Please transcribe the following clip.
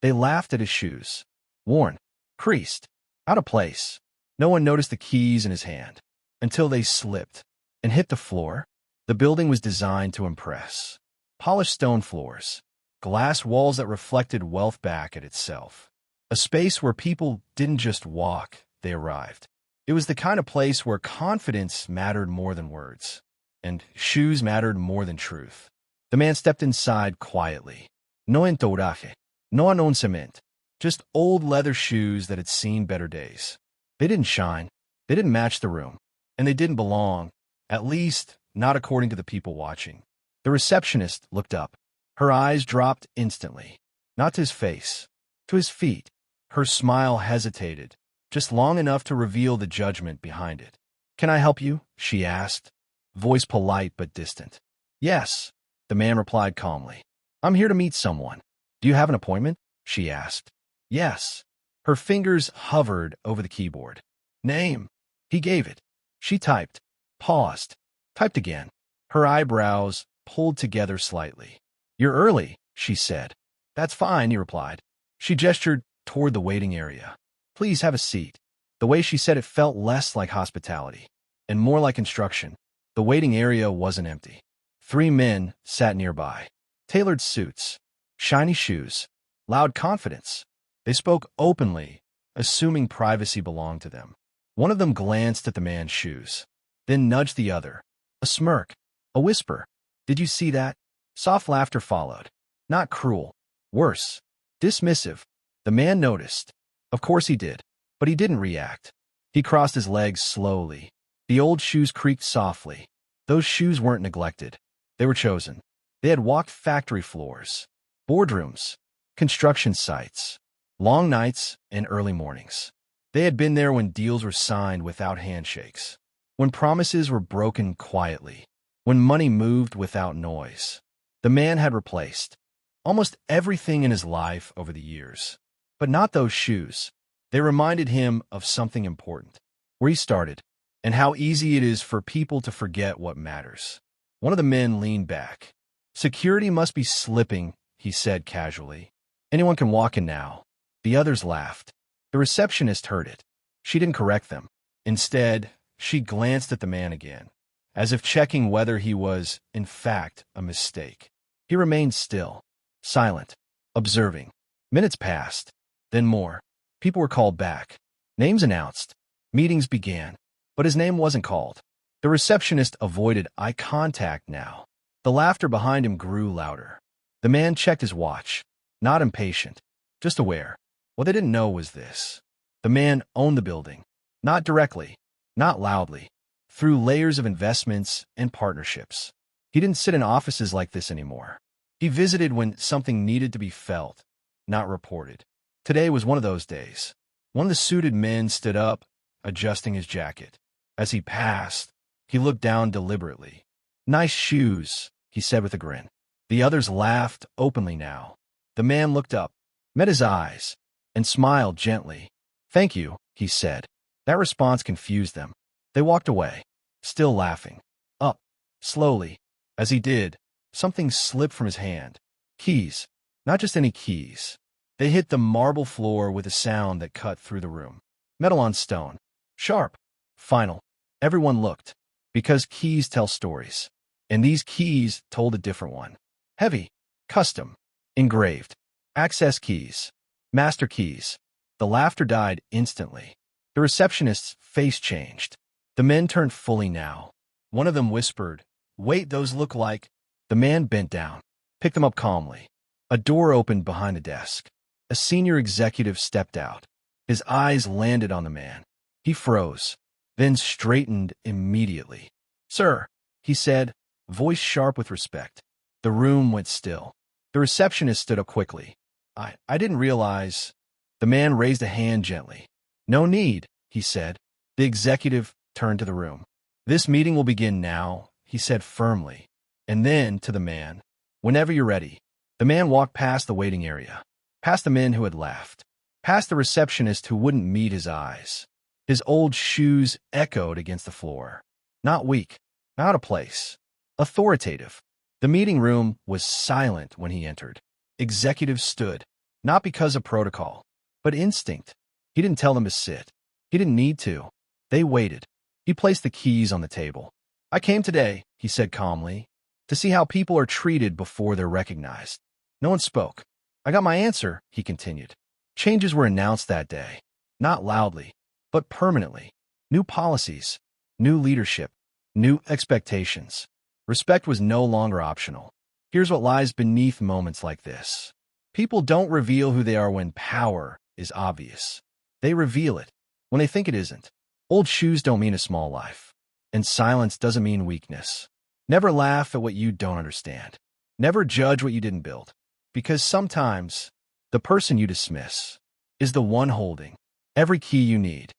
They laughed at his shoes. Worn, creased, out of place. No one noticed the keys in his hand until they slipped and hit the floor. The building was designed to impress. Polished stone floors, glass walls that reflected wealth back at itself. A space where people didn't just walk, they arrived. It was the kind of place where confidence mattered more than words, and shoes mattered more than truth. The man stepped inside quietly. No entouraje, no announcement, just old leather shoes that had seen better days. They didn't shine, they didn't match the room, and they didn't belong, at least not according to the people watching. The receptionist looked up. Her eyes dropped instantly, not to his face, to his feet. Her smile hesitated, just long enough to reveal the judgment behind it. "Can I help you?" she asked, voice polite but distant. "Yes," the man replied calmly. "I'm here to meet someone." "Do you have an appointment?" she asked. "Yes." Her fingers hovered over the keyboard. "Name." He gave it. She typed, paused, typed again. Her eyebrows pulled together slightly. "You're early," she said. "That's fine," he replied. She gestured toward the waiting area. "Please have a seat." The way she said it felt less like hospitality and more like instruction. The waiting area wasn't empty. 3 men sat nearby. Tailored suits, shiny shoes, loud confidence. They spoke openly, assuming privacy belonged to them. One of them glanced at the man's shoes, then nudged the other. A smirk, a whisper. "Did you see that?" Soft laughter followed. Not cruel. Worse. Dismissive. The man noticed. Of course he did, but he didn't react. He crossed his legs slowly. The old shoes creaked softly. Those shoes weren't neglected. They were chosen. They had walked factory floors, boardrooms, construction sites, long nights and early mornings. They had been there when deals were signed without handshakes, when promises were broken quietly, when money moved without noise. The man had replaced almost everything in his life over the years, but not those shoes. They reminded him of something important, where he started, and how easy it is for people to forget what matters. One of the men leaned back. "Security must be slipping," he said casually. "Anyone can walk in now." The others laughed. The receptionist heard it. She didn't correct them. Instead, she glanced at the man again, as if checking whether he was, in fact, a mistake. He remained still, silent, observing. Minutes passed, then more. People were called back. Names announced. Meetings began. But his name wasn't called. The receptionist avoided eye contact now. The laughter behind him grew louder. The man checked his watch, not impatient, just aware. What they didn't know was this. The man owned the building. Not directly, not loudly, through layers of investments and partnerships. He didn't sit in offices like this anymore. He visited when something needed to be felt, not reported. Today was one of those days. One of the suited men stood up, adjusting his jacket. As he passed, he looked down deliberately. "Nice shoes," he said with a grin. The others laughed openly now. The man looked up, met his eyes, and smiled gently. "Thank you," he said. That response confused them. They walked away, still laughing. Up, slowly. As he did, something slipped from his hand. Keys. Not just any keys. They hit the marble floor with a sound that cut through the room. Metal on stone. Sharp. Final. Everyone looked. Because keys tell stories. And these keys told a different one. Heavy. Custom. Engraved. Access keys. Master keys. The laughter died instantly. The receptionist's face changed. The men turned fully now. One of them whispered, "Wait, those look like..." The man bent down, picked them up calmly. A door opened behind the desk. A senior executive stepped out. His eyes landed on the man. He froze, then straightened immediately. "Sir," he said, voice sharp with respect. The room went still. The receptionist stood up quickly. I didn't realize..." The man raised a hand gently. "No need," he said. The executive turned to the room. "This meeting will begin now," he said firmly. And then, to the man, "Whenever you're ready." The man walked past the waiting area, past the men who had laughed, past the receptionist who wouldn't meet his eyes. His old shoes echoed against the floor. Not weak, not out of place. Authoritative. The meeting room was silent when he entered. Executives stood. Not because of protocol, but instinct. He didn't tell them to sit. He didn't need to. They waited. He placed the keys on the table. I came today, he said calmly, to see how people are treated before they're recognized. No one spoke. I got my answer, he continued. Changes were announced that day. Not loudly, but permanently. New policies, new leadership, new expectations. Respect was no longer optional. Here's what lies beneath moments like this. People don't reveal who they are when power is obvious. They reveal it when they think it isn't. Old shoes don't mean a small life, and silence doesn't mean weakness. Never laugh at what you don't understand. Never judge what you didn't build, because sometimes the person you dismiss is the one holding every key you need.